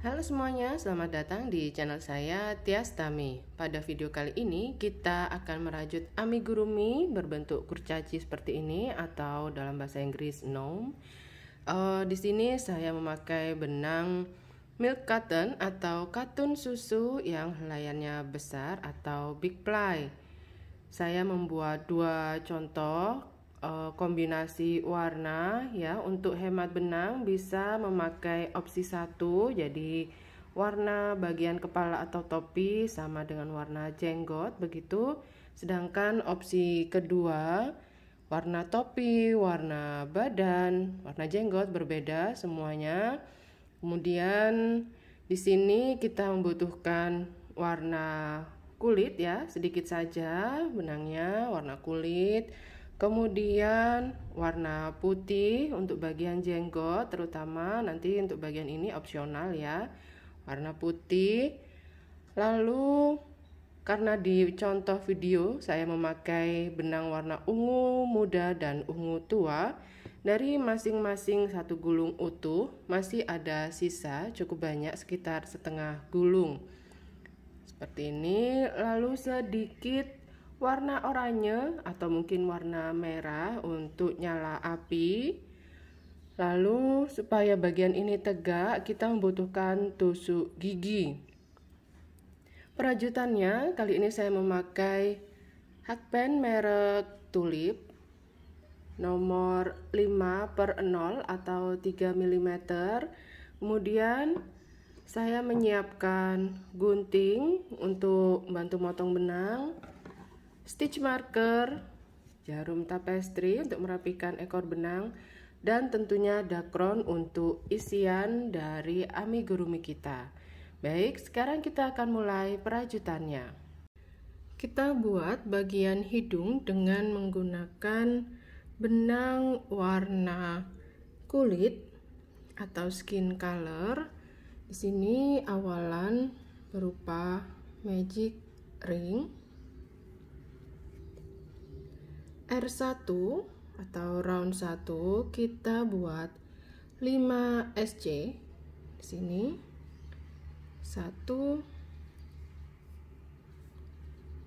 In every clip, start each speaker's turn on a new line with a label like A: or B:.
A: Halo semuanya, selamat datang di channel saya Tias Tami. Pada video kali ini kita akan merajut amigurumi berbentuk kurcaci seperti ini atau dalam bahasa Inggris gnome. Di sini saya memakai benang milk cotton atau katun susu yang helaiannya besar atau big ply. Saya membuat dua contoh kombinasi warna ya. Untuk hemat benang bisa memakai opsi 1, jadi warna bagian kepala atau topi sama dengan warna jenggot begitu, sedangkan opsi kedua warna topi, warna badan, warna jenggot berbeda semuanya. Kemudian di sini kita membutuhkan warna kulit ya, sedikit saja benangnya warna kulit. Kemudian warna putih untuk bagian jenggot, terutama nanti untuk bagian ini opsional ya, warna putih. Lalu karena di contoh video saya memakai benang warna ungu muda dan ungu tua, dari masing-masing satu gulung utuh masih ada sisa cukup banyak, sekitar setengah gulung seperti ini. Lalu sedikit warna oranye atau mungkin warna merah untuk nyala api. Lalu supaya bagian ini tegak kita membutuhkan tusuk gigi. Perajutannya kali ini saya memakai hakpen merek Tulip nomor 5/0 atau 3 mm. Kemudian saya menyiapkan gunting untuk membantu motong benang, stitch marker, jarum tapestry untuk merapikan ekor benang, dan tentunya dakron untuk isian dari amigurumi kita. Baik, sekarang kita akan mulai perajutannya. Kita buat bagian hidung dengan menggunakan benang warna kulit atau skin color. Di sini awalan berupa magic ring R1 atau round 1, kita buat 5 SC. Di sini 1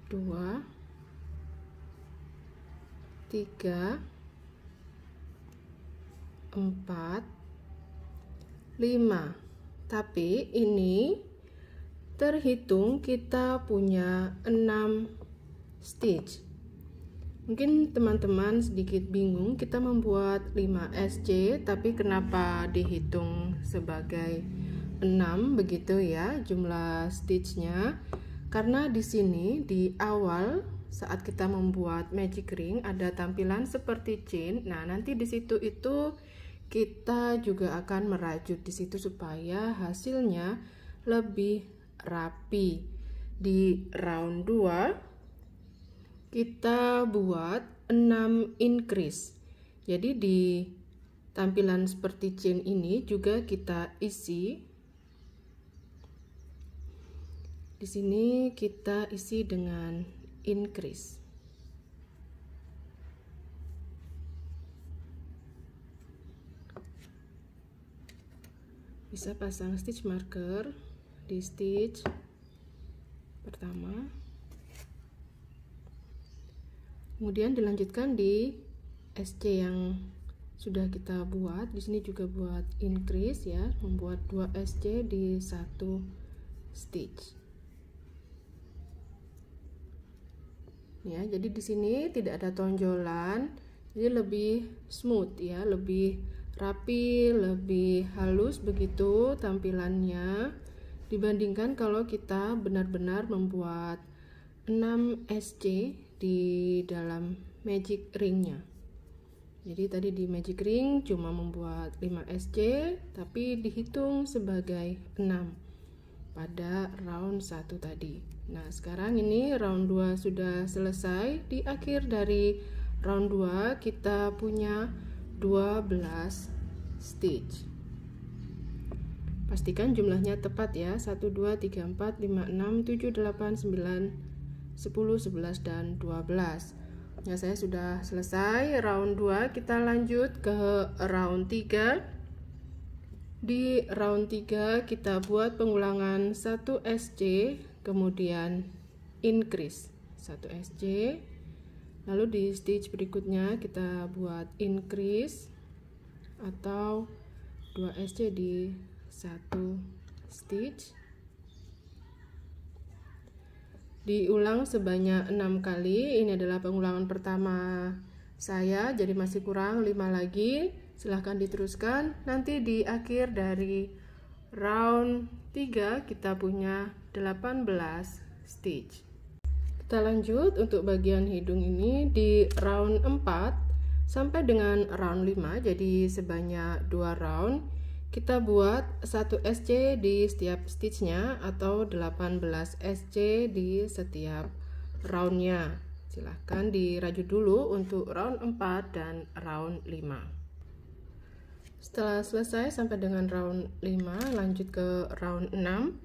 A: 2 3 4 5. Tapi ini terhitung kita punya 6 stitch. Mungkin teman-teman sedikit bingung, kita membuat 5 SC tapi kenapa dihitung sebagai 6 begitu ya jumlah stitchnya? Karena di sini di awal saat kita membuat magic ring ada tampilan seperti chain. Nah, nanti di situ itu kita juga akan merajut di situ supaya hasilnya lebih rapi. Di round 2 kita buat 6 increase. Jadi di tampilan seperti chain ini juga kita isi. Di sini kita isi dengan increase. Bisa pasang stitch marker di stitch pertama. Kemudian dilanjutkan di SC yang sudah kita buat. Di sini juga buat increase ya, membuat 2 SC di 1 stitch. Ya, jadi di sini tidak ada tonjolan, jadi lebih smooth ya, lebih rapi, lebih halus begitu tampilannya dibandingkan kalau kita benar-benar membuat 6 SC di dalam magic ringnya. Jadi tadi di magic ring cuma membuat 5 SC tapi dihitung sebagai 6 pada round 1 tadi. Nah, sekarang ini round 2 sudah selesai. Di akhir dari round 2 kita punya 12 stitch. Pastikan jumlahnya tepat ya, 1 2 3 4 5 6 7 8 9 10 11 dan 12. Ya, saya sudah selesai round 2. Kita lanjut ke round 3. Di round 3 kita buat pengulangan 1 SC, kemudian increase 1 SC. Lalu di stitch berikutnya kita buat increase atau 2 SC di 1 stitch. Diulang sebanyak 6 kali. Ini adalah pengulangan pertama saya, jadi masih kurang 5 lagi. Silahkan diteruskan. Nanti di akhir dari round 3 kita punya 18 stitch. Kita lanjut untuk bagian hidung ini di round 4 sampai dengan round 5, jadi sebanyak 2 round. Kita buat 1 SC di setiap stitchnya atau 18 SC di setiap roundnya. Silahkan dirajut dulu untuk round 4 dan round 5. Setelah selesai sampai dengan round 5, lanjut ke round 6.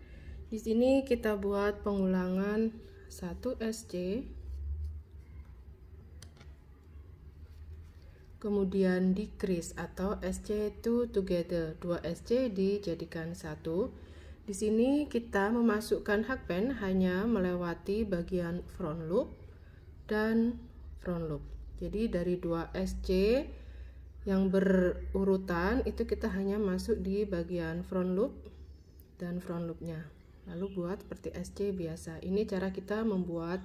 A: Di sini kita buat pengulangan 1 SC, kemudian decrease atau SC two together, 2 SC dijadikan 1. Di sini kita memasukkan hakpen hanya melewati bagian front loop dan front loop. Jadi dari 2 SC yang berurutan itu kita hanya masuk di bagian front loop dan front loopnya. Lalu buat seperti SC biasa. Ini cara kita membuat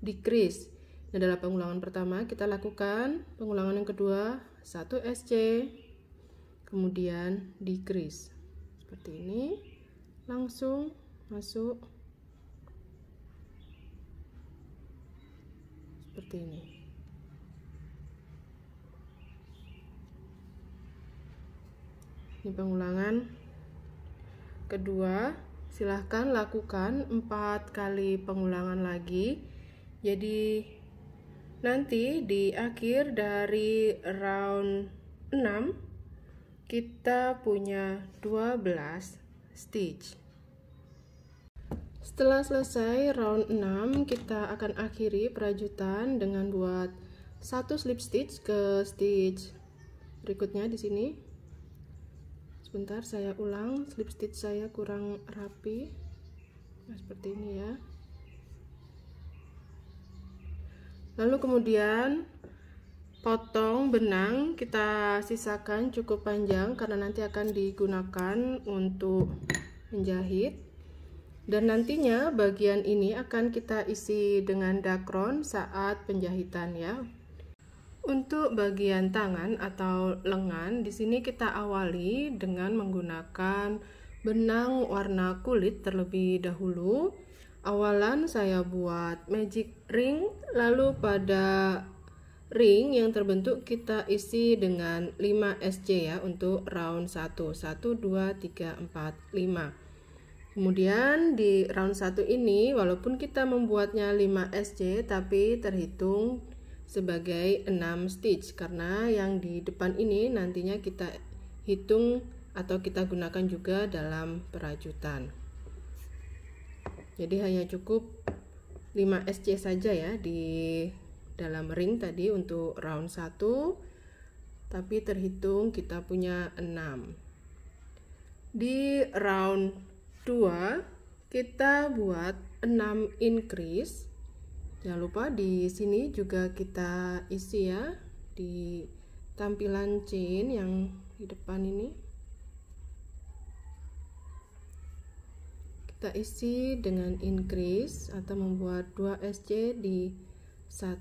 A: decrease. Ini adalah pengulangan pertama, kita lakukan pengulangan yang kedua 1 SC, kemudian decrease seperti ini, langsung masuk seperti ini. Ini pengulangan kedua. Silahkan lakukan 4 kali pengulangan lagi. Jadi nanti di akhir dari round 6 kita punya 12 stitch. Setelah selesai round 6, kita akan akhiri perajutan dengan buat 1 slip stitch ke stitch berikutnya di sini. Sebentar, saya ulang, slip stitch saya kurang rapi. Nah, seperti ini ya. Lalu kemudian potong benang, kita sisakan cukup panjang karena nanti akan digunakan untuk menjahit. Dan nantinya bagian ini akan kita isi dengan dakron saat penjahitan ya. Untuk bagian tangan atau lengan, di sini kita awali dengan menggunakan benang warna kulit terlebih dahulu. Awalan saya buat magic ring, lalu pada ring yang terbentuk kita isi dengan 5 SC ya untuk round 1. 1, 2, 3, 4, 5. Kemudian di round 1 ini walaupun kita membuatnya 5 SC tapi terhitung sebagai 6 stitch karena yang di depan ini nantinya kita hitung atau kita gunakan juga dalam perajutan. Jadi hanya cukup 5 SC saja ya di dalam ring tadi untuk round 1, tapi terhitung kita punya 6. Di round 2 kita buat 6 increase. Jangan lupa di sini juga kita isi ya di tampilan chain yang di depan ini. Kita isi dengan increase atau membuat 2 SC di 1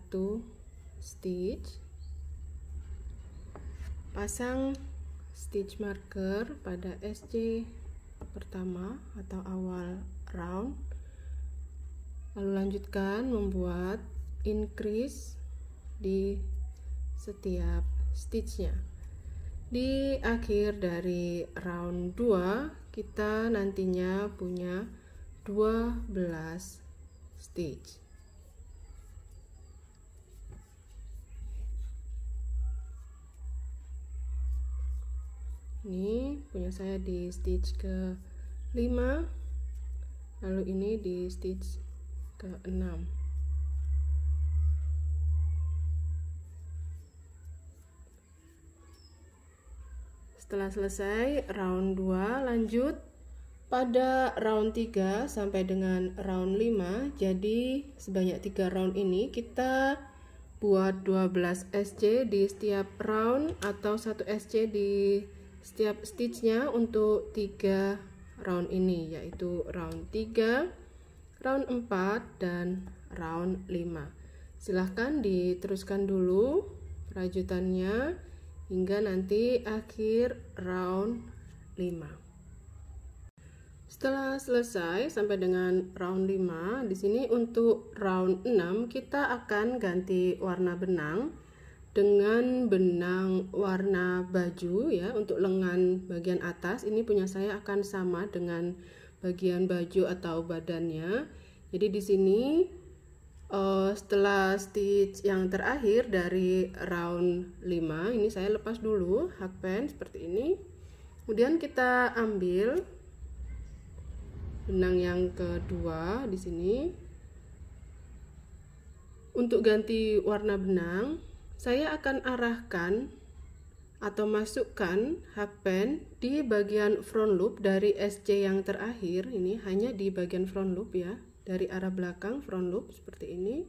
A: stitch. Pasang stitch marker pada SC pertama atau awal round. Lalu lanjutkan membuat increase di setiap stitchnya. Di akhir dari round 2 kita nantinya punya 12 stitch. Ini punya saya di stitch ke 5, lalu ini di stitch ke 6. Setelah selesai round 2, lanjut pada round 3 sampai dengan round 5. Jadi sebanyak 3 round ini kita buat 12 SC di setiap round atau 1 SC di setiap stitchnya untuk 3 round ini, yaitu round 3, round 4, dan round 5. Silahkan diteruskan dulu perajutannya hingga nanti akhir round 5. Setelah selesai sampai dengan round 5, di sini untuk round 6 kita akan ganti warna benang dengan benang warna baju ya. Untuk lengan bagian atas ini punya saya akan sama dengan bagian baju atau badannya. Jadi di sini setelah stitch yang terakhir dari round 5 ini saya lepas dulu hakpen seperti ini. Kemudian kita ambil benang yang kedua di sini. Untuk ganti warna benang, saya akan arahkan atau masukkan hakpen di bagian front loop dari SC yang terakhir. Ini hanya di bagian front loop ya, dari arah belakang front loop seperti ini.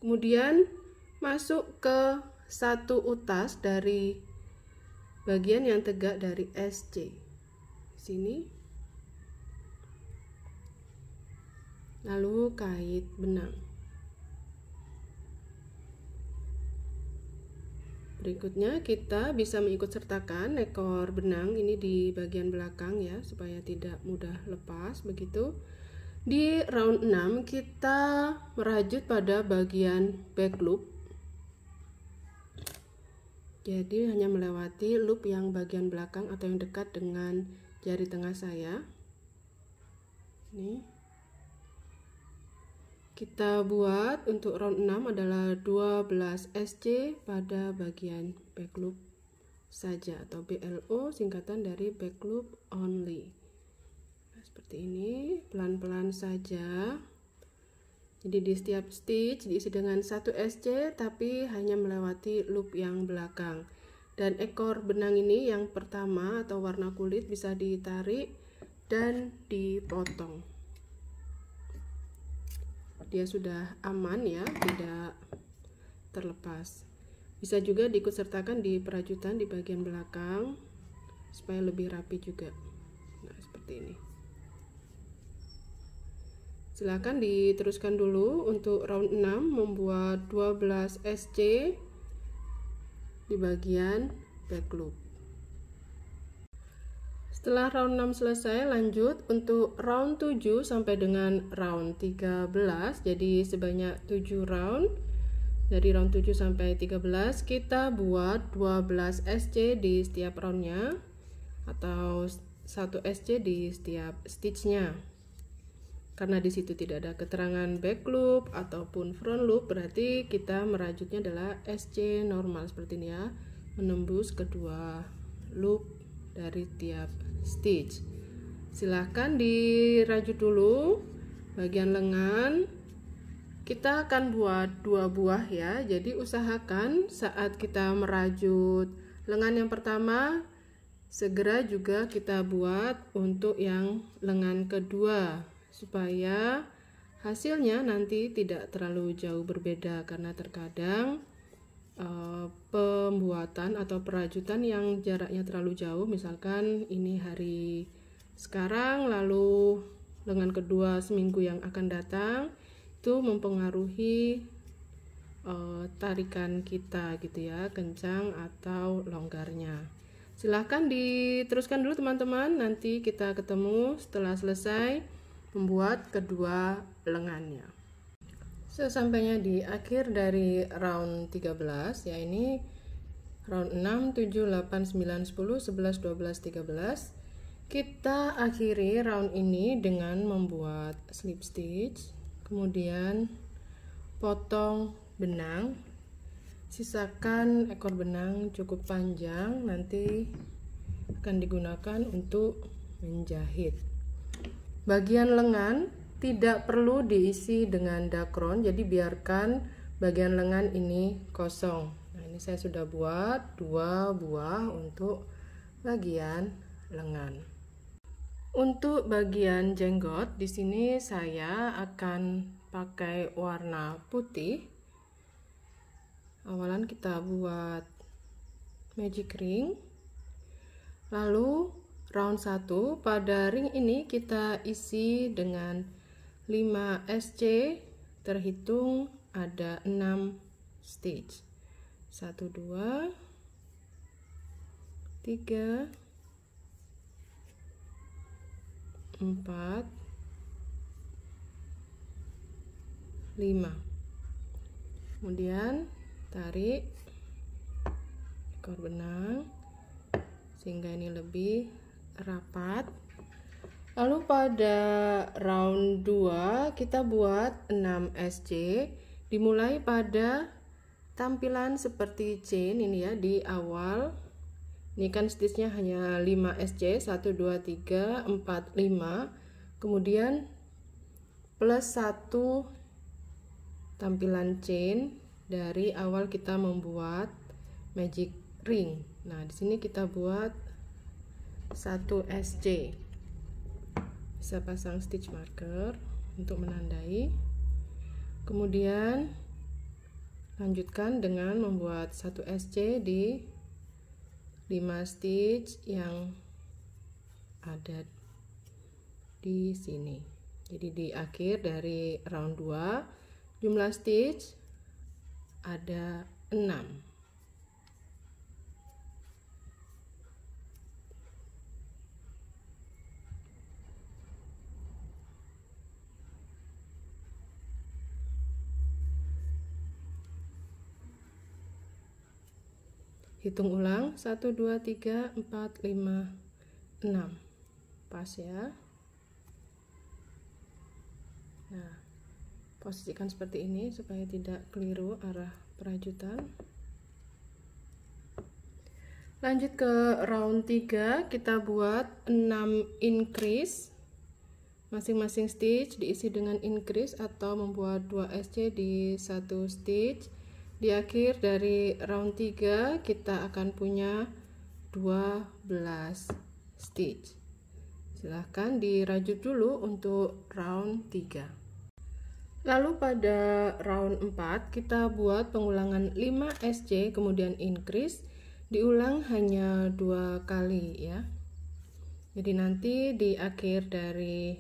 A: Kemudian masuk ke satu utas dari bagian yang tegak dari SC sini, lalu kait benang. Berikutnya kita bisa mengikut sertakan ekor benang ini di bagian belakang ya, supaya tidak mudah lepas begitu. Di round 6 kita merajut pada bagian back loop. Jadi hanya melewati loop yang bagian belakang atau yang dekat dengan jari tengah saya. Ini kita buat untuk round 6 adalah 12 SC pada bagian back loop saja, atau BLO singkatan dari back loop only. Seperti ini, pelan-pelan saja. Jadi di setiap stitch diisi dengan 1 SC tapi hanya melewati loop yang belakang. Dan ekor benang ini yang pertama atau warna kulit bisa ditarik dan dipotong. Dia sudah aman ya, tidak terlepas. Bisa juga diikut sertakan di perajutan di bagian belakang supaya lebih rapi juga. Nah, seperti ini. Silakan diteruskan dulu untuk round 6 membuat 12 SC di bagian back loop. Setelah round 6 selesai, lanjut untuk round 7 sampai dengan round 13. Jadi sebanyak 7 round. Dari round 7 sampai 13 kita buat 12 SC di setiap roundnya atau 1 SC di setiap stitchnya. Karena di situ tidak ada keterangan back loop ataupun front loop, berarti kita merajutnya adalah SC normal seperti ini ya, menembus kedua loop dari tiap stitch. Silahkan dirajut dulu bagian lengan. Kita akan buat 2 buah ya, jadi usahakan saat kita merajut lengan yang pertama segera juga kita buat untuk yang lengan kedua, supaya hasilnya nanti tidak terlalu jauh berbeda. Karena terkadang pembuatan atau perajutan yang jaraknya terlalu jauh, misalkan ini hari sekarang lalu lengan kedua seminggu yang akan datang, itu mempengaruhi tarikan kita gitu ya, kencang atau longgarnya. Silahkan diteruskan dulu teman-teman, nanti kita ketemu setelah selesai membuat kedua lengannya. Sesampainya di akhir dari round 13 ya, ini round 6, 7, 8, 9, 10, 11, 12, 13. Kita akhiri round ini dengan membuat slip stitch, kemudian potong benang. Sisakan ekor benang cukup panjang, nanti akan digunakan untuk menjahit. Bagian lengan tidak perlu diisi dengan dakron, jadi biarkan bagian lengan ini kosong. Nah, ini saya sudah buat 2 buah untuk bagian lengan. Untuk bagian jenggot, di sini saya akan pakai warna putih. Awalan kita buat magic ring. Lalu round 1, pada ring ini kita isi dengan 5 SC, terhitung ada 6 stitch. 1 2 3 4 5. Kemudian tarik ekor benang sehingga ini lebih rapat. Lalu pada round 2 kita buat 6 SC, dimulai pada tampilan seperti chain ini ya di awal. Ini kan stitchnya hanya 5 SC, 1 2 3 4 5, kemudian plus 1 tampilan chain dari awal kita membuat magic ring. Nah, di sini kita buat 1 SC. Bisa pasang stitch marker untuk menandai. Kemudian lanjutkan dengan membuat 1 SC di 5 stitch yang ada di sini. Jadi di akhir dari round 2 jumlah stitch ada 6. Hitung ulang 1 2 3 4 5 6. Pas ya. Nah, posisikan seperti ini supaya tidak keliru arah perajutan. Lanjut ke round 3, kita buat 6 increase. Masing-masing stitch diisi dengan increase atau membuat 2 SC di 1 stitch. Di akhir dari round 3 kita akan punya 12 stitch. Silahkan dirajut dulu untuk round 3. Lalu pada round 4 kita buat pengulangan 5 SC kemudian increase, diulang hanya 2 kali ya. Jadi nanti di akhir dari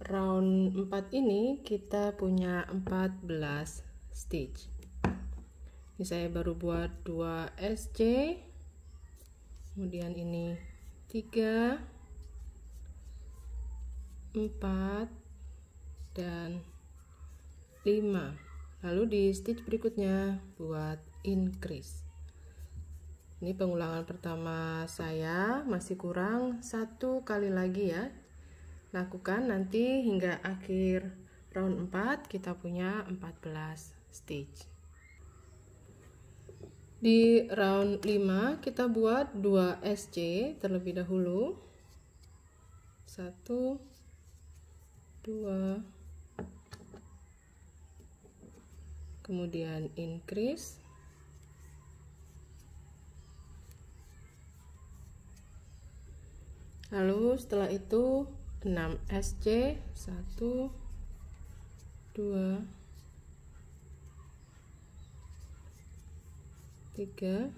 A: round 4 ini kita punya 14 stitch. Ini saya baru buat 2 SC, kemudian ini 3 4 dan 5. Lalu di stitch berikutnya buat increase. Ini pengulangan pertama saya, masih kurang 1 kali lagi ya. Lakukan nanti hingga akhir round 4 kita punya 14 stitch. Di round 5 kita buat 2 SC terlebih dahulu. 1 2, kemudian increase, lalu setelah itu 6 SC, 1 2 3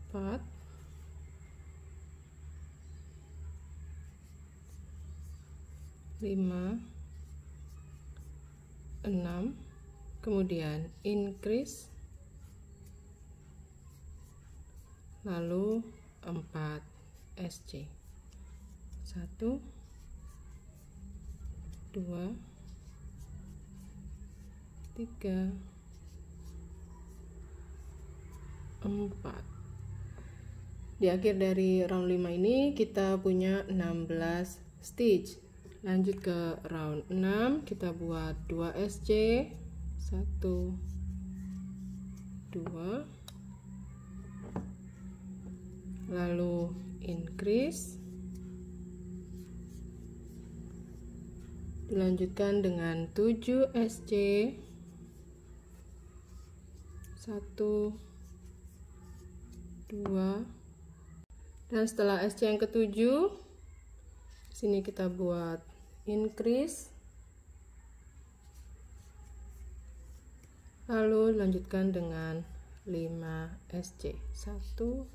A: 4 5 6, kemudian increase, lalu 4 SC, 1 2 3 4. Di akhir dari round 5 ini kita punya 16 stitch. Lanjut ke round 6, kita buat 2 SC, 1 2, lalu increase, dilanjutkan dengan 7 SC, 1 2, dan setelah SC yang ketujuh, sini kita buat increase, lalu lanjutkan dengan 5 SC. 1,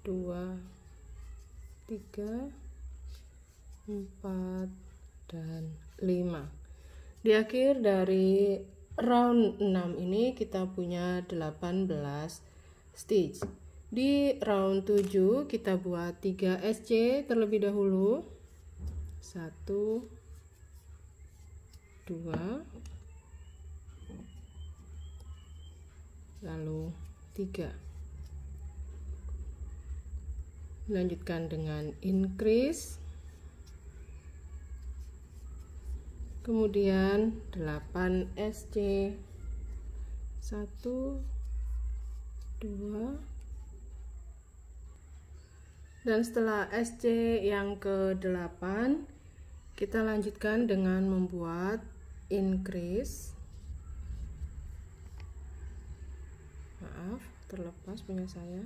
A: 2, 3, 4, dan 5. Di akhir dari round 6 ini kita punya 18 stitch. Di round 7 kita buat 3 SC terlebih dahulu. 1, 2, lalu 3. Lanjutkan dengan increase, kemudian 8 SC. 1, 2, dan setelah SC yang ke-8 kita lanjutkan dengan membuat increase. Maaf, terlepas punya saya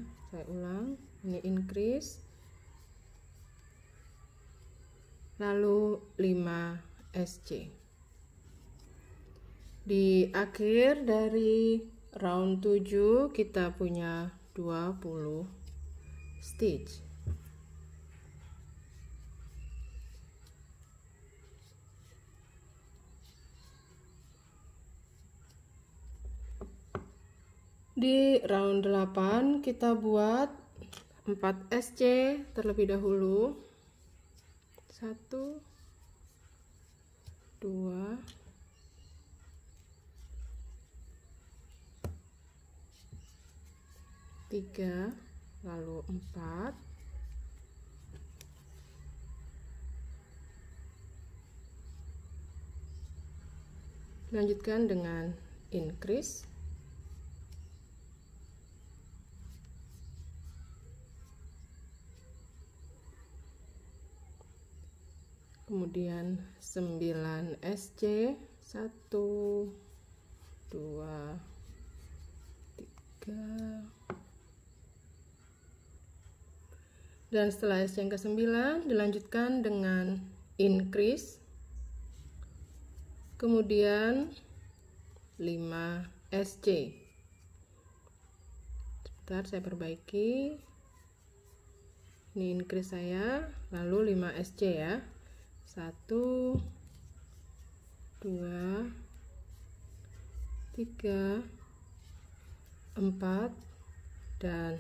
A: ulang. Ini increase, lalu 5 SC. Di akhir dari round 7 kita punya 20 stitch. Di round 8 kita buat 4 SC terlebih dahulu. 1, 2, 3, lalu 4. Lanjutkan dengan increase. Kemudian 9 SC. 1, 2, 3. Dan setelah SC yang ke-9 dilanjutkan dengan increase. Kemudian 5 SC. Sebentar saya perbaiki. Ini increase saya, lalu 5 SC ya. 1, 2, 3, 4, dan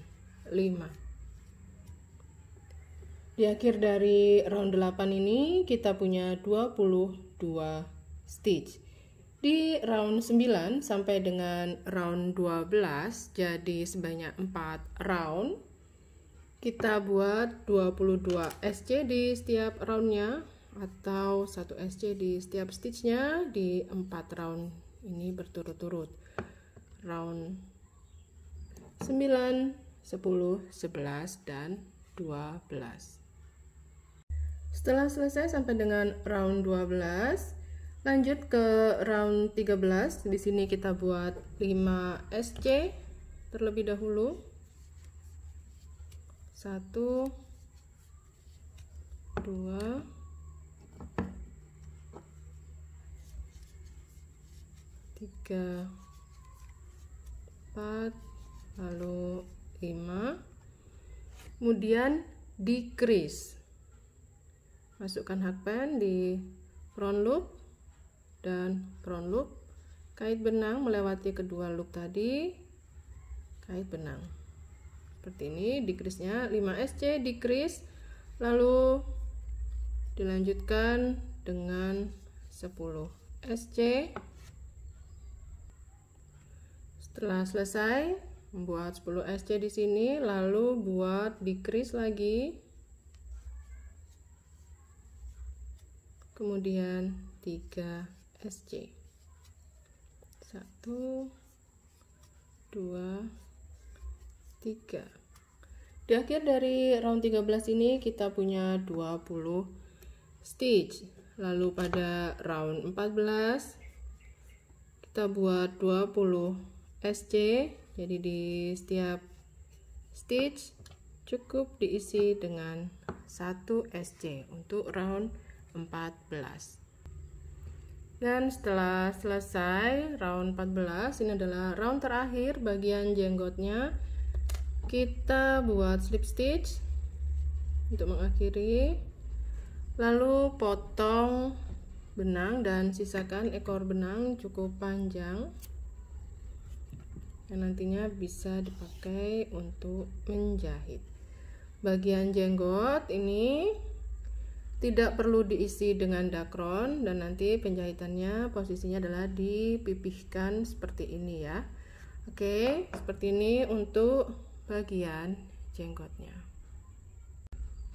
A: 5. Di akhir dari round 8 ini kita punya 22 stitch. Di round 9 sampai dengan round 12, jadi sebanyak 4 round. Kita buat 22 SC di setiap roundnya, atau 1 SC di setiap stitchnya di 4 round ini berturut-turut. Round 9, 10, 11, dan 12. Setelah selesai sampai dengan round 12, lanjut ke round 13. Di sini kita buat 5 SC terlebih dahulu. 1, 2, 3, 4, lalu 5. Kemudian decrease. Masukkan hakpen di front loop dan front loop. Kait benang melewati kedua loop tadi. Kait benang. Seperti ini, decrease-nya 5 SC, decrease. Lalu dilanjutkan dengan 10 SC. Setelah selesai membuat 10 SC di sini, lalu buat decrease lagi, kemudian 3 SC. 1, 2, 3. Di akhir dari round 13 ini kita punya 20 stitch. Lalu pada round 14 kita buat 20 SC. Jadi di setiap stitch cukup diisi dengan 1 SC untuk round 14. Dan setelah selesai round 14, ini adalah round terakhir bagian jenggotnya. Kita buat slip stitch untuk mengakhiri, lalu potong benang dan sisakan ekor benang cukup panjang yang nantinya bisa dipakai untuk menjahit. Bagian jenggot ini tidak perlu diisi dengan dakron, dan nanti penjahitannya posisinya adalah dipipihkan seperti ini ya. Oke, seperti ini untuk bagian jenggotnya.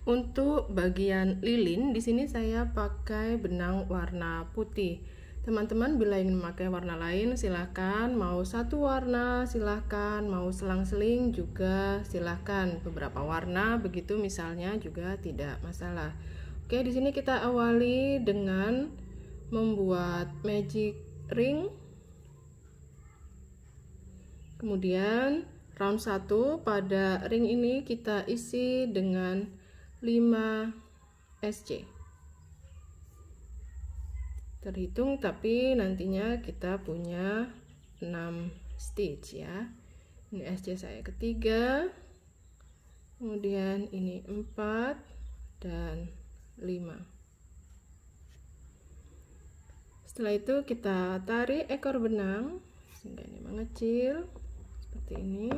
A: Untuk bagian lilin di sini saya pakai benang warna putih. Teman-teman bila ingin memakai warna lain silahkan, mau satu warna silahkan, mau selang-seling juga silahkan. Beberapa warna begitu misalnya juga tidak masalah. Oke, di sini kita awali dengan membuat magic ring. Kemudian round 1 pada ring ini kita isi dengan 5 SC. Terhitung, tapi nantinya kita punya 6 stitch ya. Ini SC saya ketiga, kemudian ini 4 dan 5. Setelah itu kita tarik ekor benang sehingga ini mengecil seperti ini.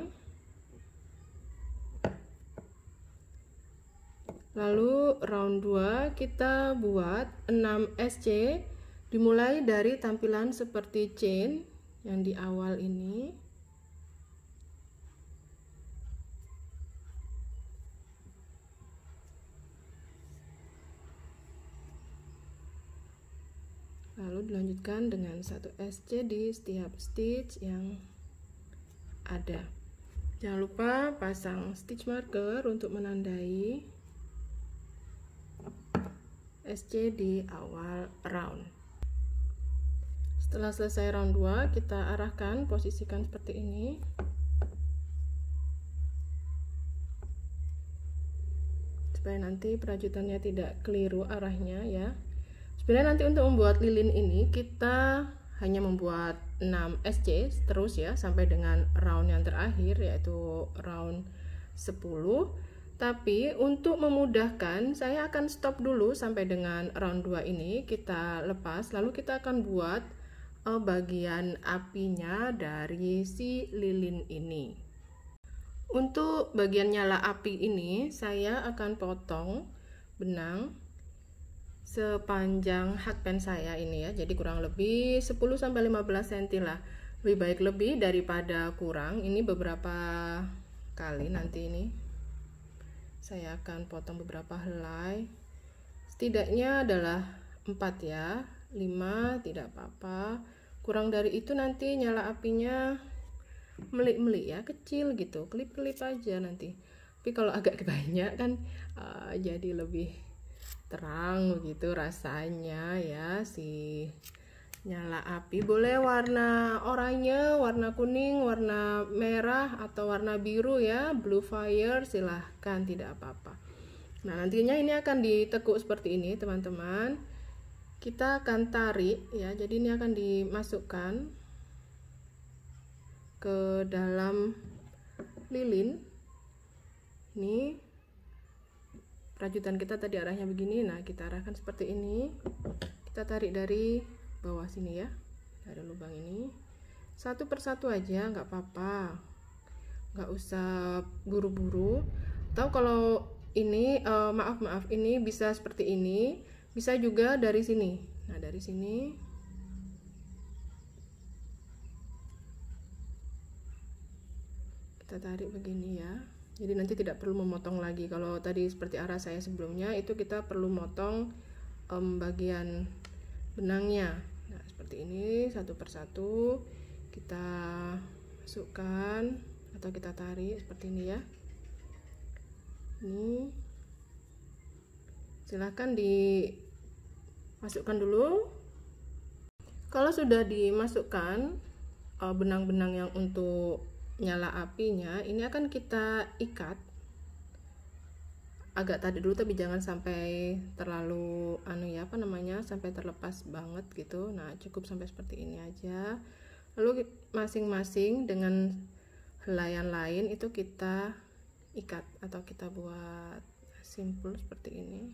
A: Lalu round 2 kita buat 6 SC, dimulai dari tampilan seperti chain yang di awal ini. Lalu dilanjutkan dengan 1 SC di setiap stitch yang ada. Jangan lupa pasang stitch marker untuk menandai SC di awal round. Setelah selesai round 2, kita arahkan, posisikan seperti ini. Supaya nanti perajutannya tidak keliru arahnya ya. Sebenarnya nanti untuk membuat lilin ini kita hanya membuat 6 SC terus ya sampai dengan round yang terakhir, yaitu round 10. Tapi untuk memudahkan saya akan stop dulu sampai dengan round 2 ini, kita lepas, lalu kita akan buat bagian apinya dari si lilin ini. Untuk bagian nyala api ini saya akan potong benang sepanjang hakpen saya ini ya, jadi kurang lebih 10-15 cm lah. Lebih baik lebih daripada kurang. Ini beberapa kali nanti ini saya akan potong beberapa helai, setidaknya adalah 4 ya, 5 tidak apa-apa, kurang dari itu nanti nyala apinya melik-melik ya, kecil gitu, kelip-kelip aja nanti. Tapi kalau agak banyak kan jadi lebih terang begitu rasanya ya si nyala api. Boleh warna oranye, warna kuning, warna merah, atau warna biru ya, blue fire, silahkan, tidak apa-apa. Nah nantinya ini akan ditekuk seperti ini teman-teman. Kita akan tarik ya, jadi ini akan dimasukkan ke dalam lilin. Ini rajutan kita tadi arahnya begini, nah kita arahkan seperti ini. Kita tarik dari bawah sini ya, dari lubang ini, satu persatu aja, nggak apa-apa, nggak usah buru-buru. Atau kalau ini maaf ini bisa seperti ini, bisa juga dari sini. Nah dari sini kita tarik begini ya, jadi nanti tidak perlu memotong lagi. Kalau tadi seperti arah saya sebelumnya itu kita perlu motong bagian benangnya. Nah seperti ini, satu persatu kita masukkan atau kita tarik seperti ini ya. Ini silahkan dimasukkan dulu. Kalau sudah dimasukkan benang-benang yang untuk nyala apinya ini akan kita ikat. Agak tarik dulu tapi jangan sampai terlalu sampai terlepas banget gitu. Nah, cukup sampai seperti ini aja. Lalu masing-masing dengan helaian lain itu kita ikat atau kita buat simpul seperti ini.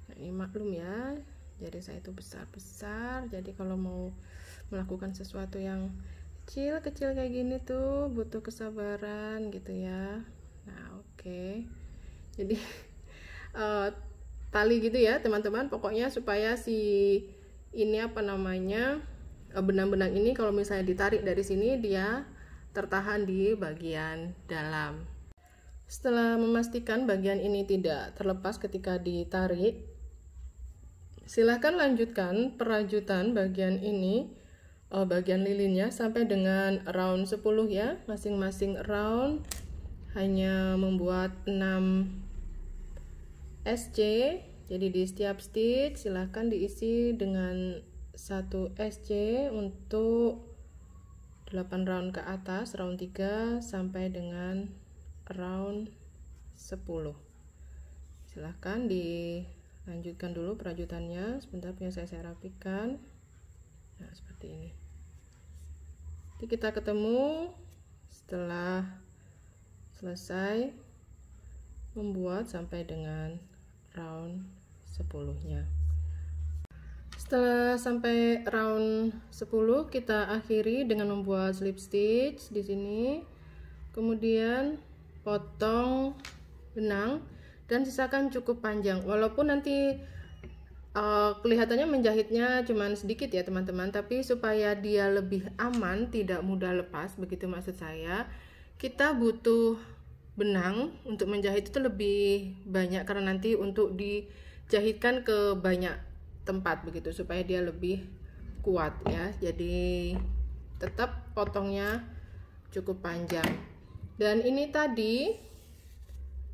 A: Nah, ini maklum ya, jari saya itu besar-besar, jadi kalau mau melakukan sesuatu yang kecil-kecil kayak gini tuh butuh kesabaran gitu ya. Nah, oke. Jadi tali gitu ya teman-teman, pokoknya supaya si ini benang-benang ini kalau misalnya ditarik dari sini dia tertahan di bagian dalam. Setelah memastikan bagian ini tidak terlepas ketika ditarik, silahkan lanjutkan perajutan bagian ini, bagian lilinnya sampai dengan round 10 ya. Masing-masing round hanya membuat 6 SC. Jadi di setiap stitch silahkan diisi dengan 1 SC untuk 8 round ke atas, round 3 sampai dengan round 10. Silahkan dilanjutkan dulu perajutannya. Sebentar, punya saya rapikan. Nah, seperti ini. Jadi kita ketemu setelah selesai membuat sampai dengan round 10-nya. Setelah sampai round 10, kita akhiri dengan membuat slip stitch di sini. Kemudian potong benang dan sisakan cukup panjang. Walaupun nanti kelihatannya menjahitnya cuman sedikit ya teman-teman, tapi supaya dia lebih aman, tidak mudah lepas, begitu maksud saya, kita butuh benang untuk menjahit itu lebih banyak karena nanti untuk dijahitkan ke banyak tempat begitu, supaya dia lebih kuat ya. Jadi tetap potongnya cukup panjang. Dan ini tadi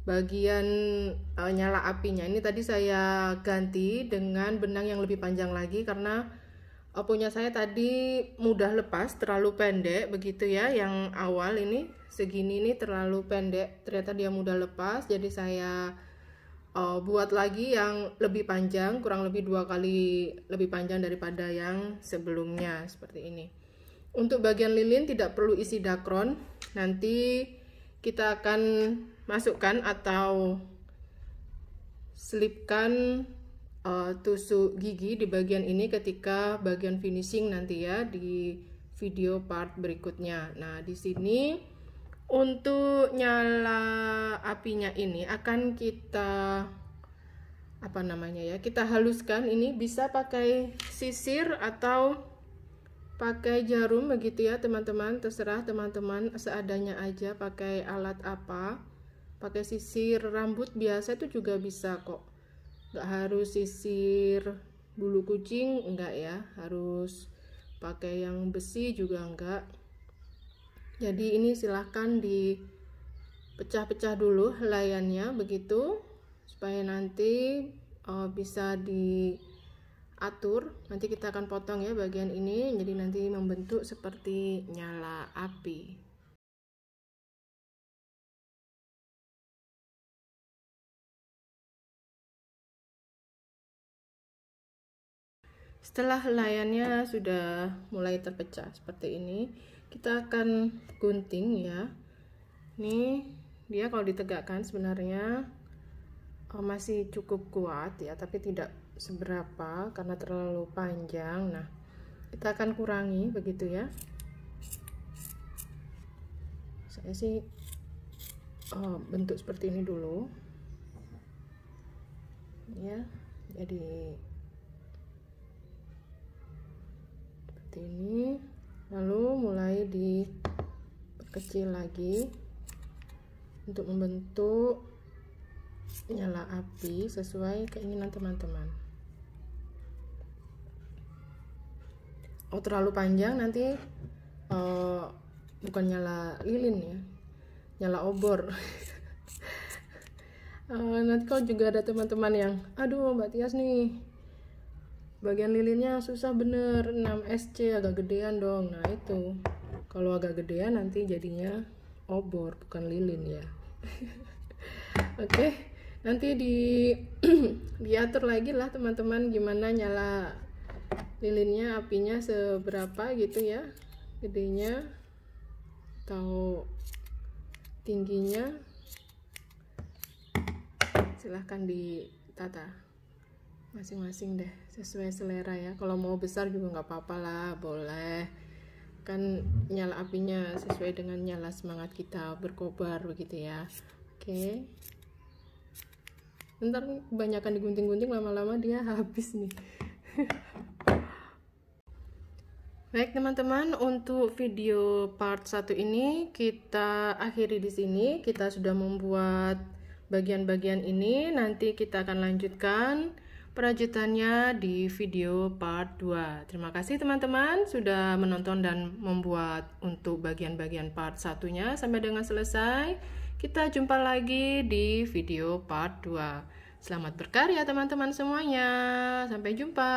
A: bagian nyala apinya ini tadi saya ganti dengan benang yang lebih panjang lagi karena punya saya tadi mudah lepas, terlalu pendek begitu ya. Yang awal ini segini ini terlalu pendek, ternyata dia mudah lepas, jadi saya buat lagi yang lebih panjang, kurang lebih 2 kali lebih panjang daripada yang sebelumnya seperti ini. Untuk bagian lilin tidak perlu isi dakron, nanti kita akan masukkan atau selipkan tusuk gigi di bagian ini ketika bagian finishing nanti ya di video part berikutnya. Nah, di sini untuk nyala apinya ini akan kita kita haluskan. Ini bisa pakai sisir atau pakai jarum begitu ya teman-teman, terserah teman-teman seadanya aja, pakai alat apa. Pakai sisir rambut biasa itu juga bisa kok, nggak harus sisir bulu kucing, enggak ya, harus pakai yang besi juga enggak. Jadi ini silahkan dipecah-pecah dulu helaiannya begitu, supaya nanti bisa diatur. Nanti kita akan potong ya bagian ini, jadi nanti membentuk seperti nyala api. Setelah helaiannya sudah mulai terpecah seperti ini, kita akan gunting ya. Ini dia kalau ditegakkan sebenarnya masih cukup kuat ya, tapi tidak seberapa karena terlalu panjang. Nah, kita akan kurangi begitu ya. Saya sih bentuk seperti ini dulu ya, jadi seperti ini, lalu mulai diperkecil lagi untuk membentuk nyala api sesuai keinginan teman-teman. Terlalu panjang nanti bukan nyala lilin ya, nyala obor. Nanti kalau juga ada teman-teman yang, aduh Mbak Tias nih
B: bagian lilinnya susah bener, 6 SC agak gedean dong. Nah itu kalau agak gedean nanti jadinya obor bukan lilin ya. Oke, nanti diatur lagi lah teman-teman gimana nyala lilinnya, apinya seberapa gitu ya, gedenya atau tingginya, silahkan ditata masing-masing deh sesuai selera ya. Kalau mau besar juga nggak apa-apa lah, boleh kan, nyala apinya sesuai dengan nyala semangat kita berkobar begitu ya. Oke, ntar kebanyakan digunting-gunting lama-lama dia habis nih. Baik teman-teman, untuk video part 1 ini kita akhiri di sini. Kita sudah membuat bagian-bagian ini, nanti kita akan lanjutkan perajutannya di video part 2. Terima kasih teman-teman sudah menonton dan membuat untuk bagian-bagian part 1-nya sampai dengan selesai. Kita jumpa lagi di video part 2. Selamat berkarya teman-teman semuanya. Sampai jumpa.